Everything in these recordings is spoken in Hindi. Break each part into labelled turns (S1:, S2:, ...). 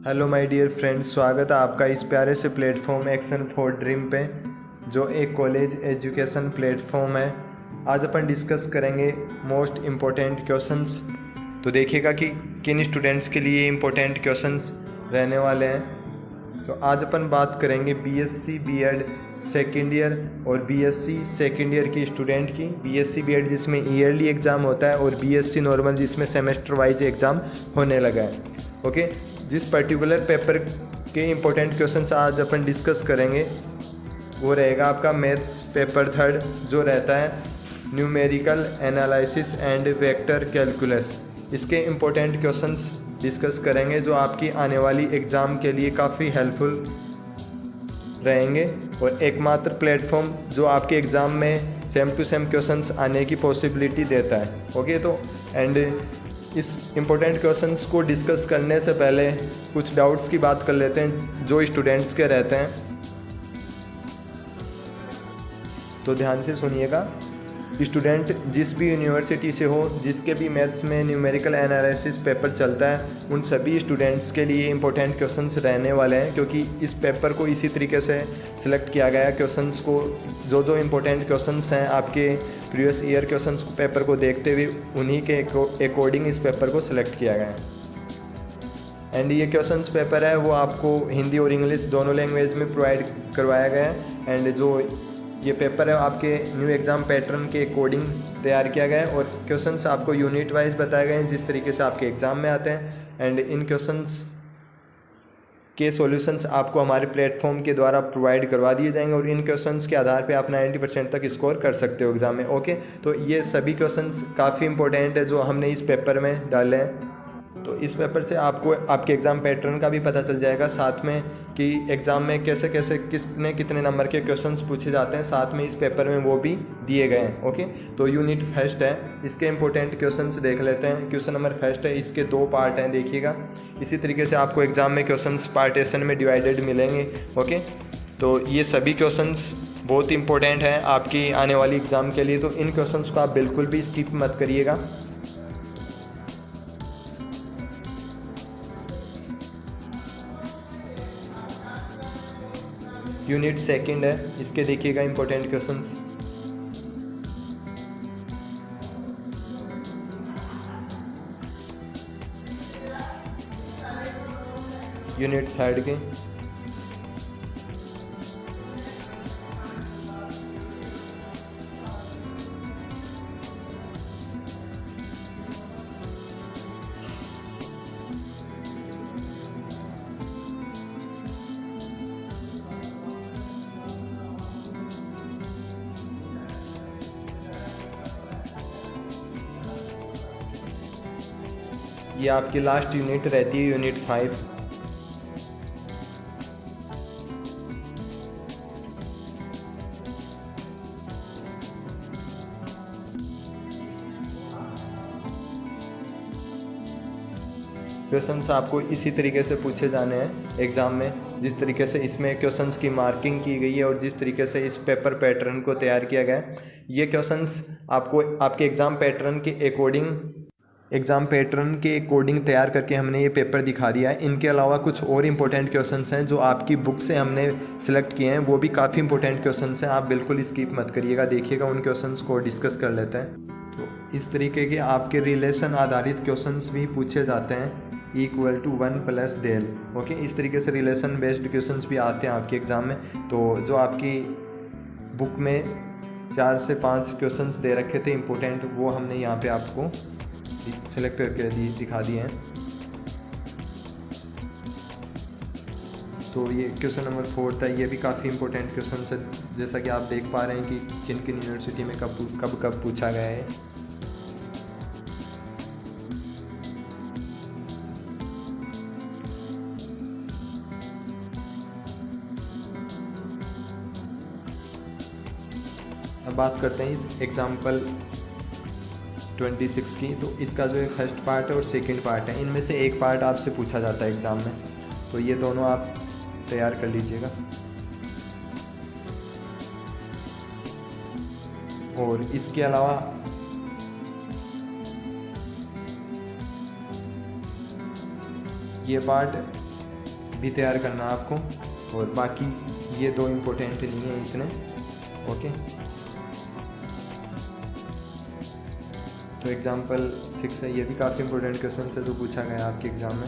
S1: हेलो माय डियर फ्रेंड्स, स्वागत है आपका इस प्यारे से प्लेटफॉर्म एक्शन फॉर ड्रीम पे, जो एक कॉलेज एजुकेशन प्लेटफॉर्म है। आज अपन डिस्कस करेंगे मोस्ट इम्पोर्टेंट क्वेश्चंस। तो देखिएगा कि किन स्टूडेंट्स के लिए इम्पोर्टेंट क्वेश्चंस रहने वाले हैं। तो आज अपन बात करेंगे बीएससी बीएड सेकेंड ईयर और बीएससी सेकेंड ईयर की स्टूडेंट की। बीएससी बीएड जिसमें ईयरली एग्ज़ाम होता है और बीएससी नॉर्मल जिसमें सेमेस्टर वाइज एग्ज़ाम होने लगा है। ओके, जिस पर्टिकुलर पेपर के इम्पोर्टेंट क्वेश्चंस आज अपन डिस्कस करेंगे वो रहेगा आपका मैथ्स पेपर थर्ड, जो रहता है numerical analysis and vector calculus. इसके इम्पोर्टेंट क्वेश्चंस डिस्कस करेंगे जो आपकी आने वाली एग्ज़ाम के लिए काफ़ी हेल्पफुल रहेंगे और एकमात्र प्लेटफॉर्म जो आपके एग्ज़ाम में सेम टू सेम क्वेश्चंस आने की पॉसिबिलिटी देता है। ओके, तो एंड इस इम्पोर्टेंट क्वेश्चंस को डिस्कस करने से पहले कुछ डाउट्स की बात कर लेते हैं जो स्टूडेंट्स के रहते हैं। तो ध्यान से सुनिएगा। स्टूडेंट जिस भी यूनिवर्सिटी से हो, जिसके भी मैथ्स में न्यूमेरिकल एनालिसिस पेपर चलता है, उन सभी स्टूडेंट्स के लिए इम्पोर्टेंट क्वेश्चंस रहने वाले हैं, क्योंकि इस पेपर को इसी तरीके से सिलेक्ट किया गया है। क्वेश्चंस को जो इम्पोर्टेंट क्वेश्चंस हैं आपके प्रीवियस ईयर क्वेश्चंस पेपर को देखते हुए उन्हीं के अकॉर्डिंग इस पेपर को सिलेक्ट किया गया है। एंड ये क्वेश्चंस पेपर है वो आपको हिंदी और इंग्लिश दोनों लैंग्वेज में प्रोवाइड करवाया गया है। एंड जो ये पेपर है आपके न्यू एग्ज़ाम पैटर्न के अकॉर्डिंग तैयार किया गया है और क्वेश्चंस आपको यूनिट वाइज बताए गए हैं जिस तरीके से आपके एग्ज़ाम में आते हैं। एंड इन क्वेश्चंस के सॉल्यूशंस आपको हमारे प्लेटफॉर्म के द्वारा प्रोवाइड करवा दिए जाएंगे और इन क्वेश्चंस के आधार पे आप 90% तक स्कोर कर सकते हो एग्ज़ाम में। ओके, तो ये सभी क्वेश्चंस काफ़ी इंपॉर्टेंट है जो हमने इस पेपर में डाले हैं। तो इस पेपर से आपको आपके एग्ज़ाम पैटर्न का भी पता चल जाएगा, साथ में कि एग्ज़ाम में कैसे कैसे कितने नंबर के क्वेश्चंस पूछे जाते हैं, साथ में इस पेपर में वो भी दिए गए हैं। ओके, तो यूनिट फर्स्ट है, इसके इंपॉर्टेंट क्वेश्चंस देख लेते हैं। क्वेश्चन नंबर फर्स्ट है, इसके 2 पार्ट हैं, देखिएगा। इसी तरीके से आपको एग्ज़ाम में क्वेश्चंस पार्टीशन में डिवाइडेड मिलेंगे। ओके, तो ये सभी क्वेश्चंस बहुत इंपॉर्टेंट हैं आपकी आने वाली एग्ज़ाम के लिए, तो इन क्वेश्चंस को आप बिल्कुल भी स्किप मत करिएगा। यूनिट सेकंड है, इसके देखिएगा इंपॉर्टेंट क्वेश्चंस। यूनिट थर्ड के ये आपकी लास्ट यूनिट रहती है, यूनिट 5। क्वेश्चंस आपको इसी तरीके से पूछे जाने हैं एग्ज़ाम में, जिस तरीके से इसमें क्वेश्चंस की मार्किंग की गई है और जिस तरीके से इस पेपर पैटर्न को तैयार किया गया है। ये क्वेश्चंस आपको आपके एग्ज़ाम पैटर्न के अकॉर्डिंग तैयार करके हमने ये पेपर दिखा दिया है। इनके अलावा कुछ और इम्पोर्टेंट क्वेश्चंस हैं जो आपकी बुक से हमने सिलेक्ट किए हैं, वो भी काफ़ी इंपॉर्टेंट क्वेश्चंस हैं, आप बिल्कुल स्किप मत करिएगा। देखिएगा, उन क्वेश्चंस को डिस्कस कर लेते हैं। तो इस तरीके के आपके रिलेशन आधारित क्वेश्चंस भी पूछे जाते हैं, इक्वल टू 1 + del। ओके, इस तरीके से रिलेशन बेस्ड क्वेश्चंस भी आते हैं आपके एग्ज़ाम में। तो जो आपकी बुक में 4 से 5 क्वेश्चंस दे रखे थे इम्पोर्टेंट, वो हमने यहाँ पे आपको सेलेक्ट करके दिखा दिए हैं। तो ये क्वेश्चन नंबर 4 था, ये भी काफ़ी इंपॉर्टेंट क्वेश्चन है, जैसा कि आप देख पा रहे हैं कि किन किन यूनिवर्सिटी में कब पूछा गया है। अब बात करते हैं इस एग्जाम्पल 26 की। तो इसका जो है फर्स्ट पार्ट है और सेकंड पार्ट है, इनमें से एक पार्ट आपसे पूछा जाता है एग्ज़ाम में, तो ये दोनों आप तैयार कर लीजिएगा। और इसके अलावा ये पार्ट भी तैयार करना आपको, और बाकी ये 2 इम्पोर्टेंट नहीं है इतने। ओके, तो एग्जाम्पल 6 है, ये भी काफ़ी इंपॉर्टेंट क्वेश्चन है जो पूछा गया आपके एग्ज़ाम में।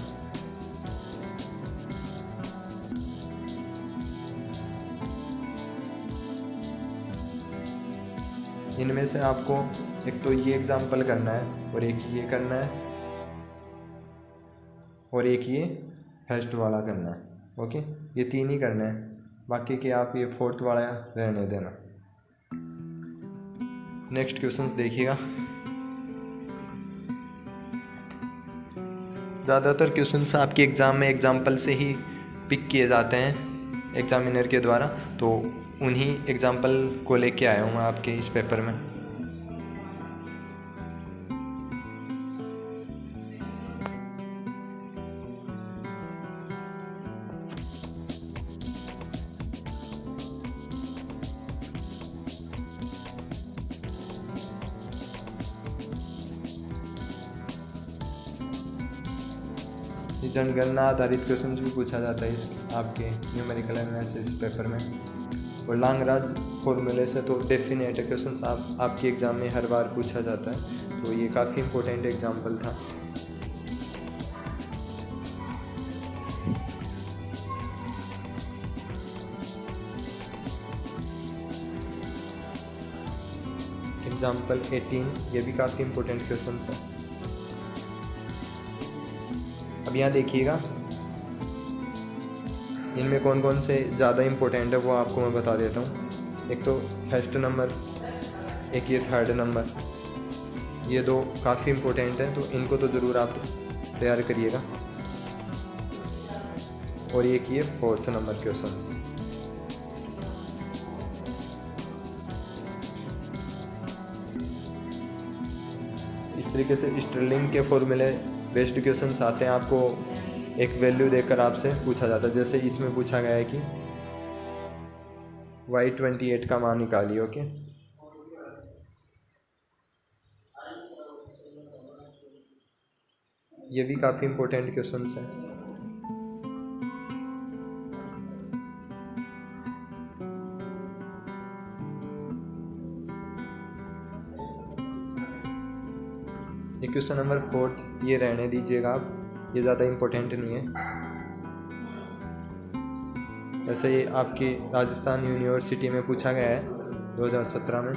S1: इनमें से आपको एक तो ये एग्जाम्पल करना है, और एक ये करना है, और एक ये फर्स्ट वाला करना है। ओके, ये 3 ही करना है, बाकी के आप ये 4th वाला रहने देना। नेक्स्ट क्वेश्चंस देखिएगा। ज़्यादातर क्वेश्चंस आपके एग्ज़ाम में एग्जाम्पल से ही पिक किए जाते हैं एग्जामिनर के द्वारा, तो उन्हीं एग्जाम्पल को लेके आया हूँ मैं आपके इस पेपर में। जनगणना आधारित क्वेश्चंस भी पूछा जाता है इस आपके न्यूमेरिकल एनालिसिस पेपर में। और लैग्रांज फॉर्मूले से तो डेफिनेट क्वेश्चंस आपके एग्ज़ाम में हर बार पूछा जाता है, तो ये काफ़ी इम्पोर्टेंट एग्जाम्पल था। एग्जाम्पल 18, ये भी काफ़ी इम्पोर्टेंट क्वेश्चंस है। अब यहाँ देखिएगा, इनमें कौन कौन से ज़्यादा इम्पोर्टेंट है वो आपको मैं बता देता हूँ। एक तो फर्स्ट नंबर, एक ये थर्ड नंबर, ये 2 काफ़ी इम्पोर्टेंट है, तो इनको तो ज़रूर आप तैयार करिएगा। और एक ये 4th नंबर क्वेश्चंस। इस तरीके से स्टर्लिंग के फॉर्मूले बेस्ड क्वेश्चंस आते हैं, आपको एक वैल्यू देकर आपसे पूछा जाता है। जैसे इसमें पूछा गया है कि y28 का मान निकालिए। ओके, ये भी काफ़ी इम्पोर्टेंट क्वेश्चंस हैं। ये क्वेश्चन नंबर 4th, ये रहने दीजिएगा आप, ये ज़्यादा इम्पोर्टेंट नहीं है। वैसे ये आपकी राजस्थान यूनिवर्सिटी में पूछा गया है 2017 में,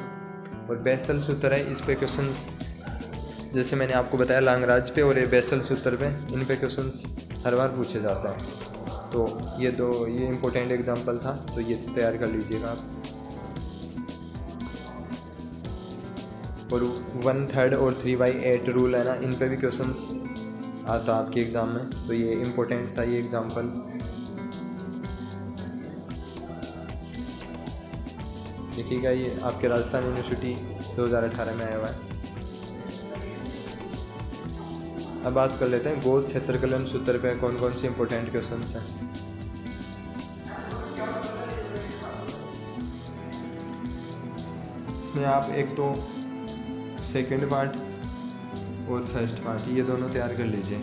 S1: और बेसल सूत्र है इस पे क्वेश्चंस, जैसे मैंने आपको बताया लैग्रांज पे और ये बेसल सूत्र पे, इन पे क्वेश्चंस हर बार पूछे जाता है। तो ये 2 ये इम्पोर्टेंट एग्जांपल था, तो ये तैयार कर लीजिएगा आप। और 1/3 और 3/8 रूल है ना, इन पे भी क्वेश्चंस आता आपके एग्ज़ाम में, तो ये इम्पोर्टेंट था ये एग्जांपल। देखिएगा, ये आपके राजस्थान यूनिवर्सिटी 2018 में आया हुआ है। अब बात कर लेते हैं गोल क्षेत्रकलन सूत्र पे कौन कौन से इम्पोर्टेंट क्वेश्चंस हैं। इसमें आप एक तो सेकंड पार्ट और फर्स्ट पार्ट, ये दोनों तैयार कर लीजिए।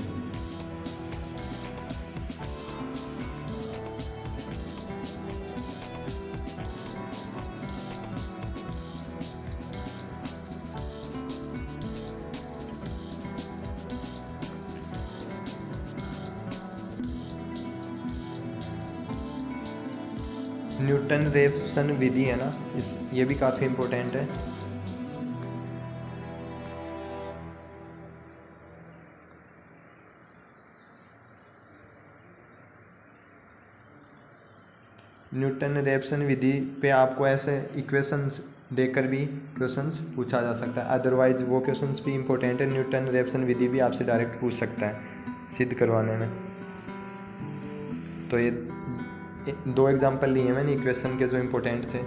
S1: न्यूटन रेफसन विधि है ना, ये भी काफ़ी इम्पोर्टेंट है। न्यूटन रेफसन विधि पे आपको ऐसे इक्वेशंस देकर भी क्वेश्चंस पूछा जा सकता है, अदरवाइज वो क्वेश्चंस भी इम्पोर्टेंट है। न्यूटन रेफसन विधि भी आपसे डायरेक्ट पूछ सकता है सिद्ध करवाने में। तो ये 2 एग्जांपल लिए मैंने इक्वेशन के जो इम्पोर्टेंट थे।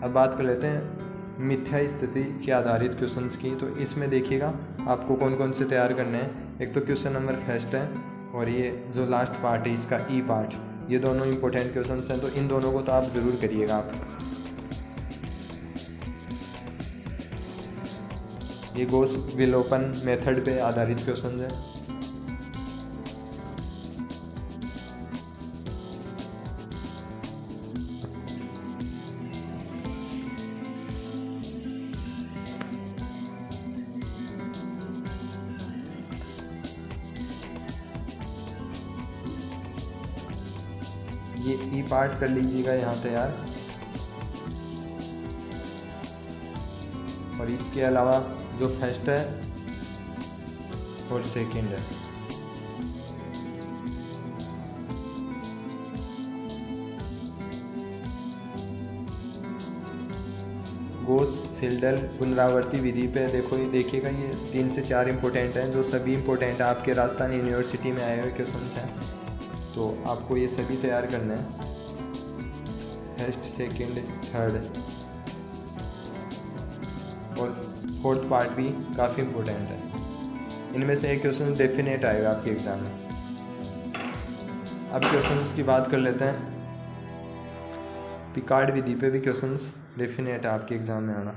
S1: अब बात कर लेते हैं मिथ्या स्थिति के आधारित क्वेश्चंस की। तो इसमें देखिएगा आपको कौन कौन से तैयार करने हैं। एक तो क्वेश्चन नंबर फर्स्ट है, और ये जो लास्ट पार्ट है इसका ई पार्ट, ये दोनों इम्पोर्टेंट क्वेश्चंस हैं, तो इन दोनों को तो आप ज़रूर करिएगा आप। ये गोस विलोपन मेथड पे आधारित क्वेश्चन है। ये ई पार्ट कर लीजिएगा यहाँ तैयार। और इसके अलावा जो फर्स्ट है और सेकंड है, गोस सिल्डल पुनरावृत्ति विधि पे देखो, ये देखिएगा, ये 3 से 4 इम्पोर्टेंट हैं जो सभी इम्पोर्टेंट आपके राजस्थान यूनिवर्सिटी में आए हुए क्वेश्चन हैं। तो आपको ये सभी तैयार करना है, फर्स्ट सेकंड थर्ड, और फोर्थ पार्ट भी काफ़ी इम्पोर्टेंट है। इनमें से एक क्वेश्चन डेफिनेट आएगा आपके एग्ज़ाम में। अब क्वेश्चंस की बात कर लेते हैं। पिकार्ड विधि पे भी क्वेश्चंस डेफिनेट है आपके एग्ज़ाम में आना।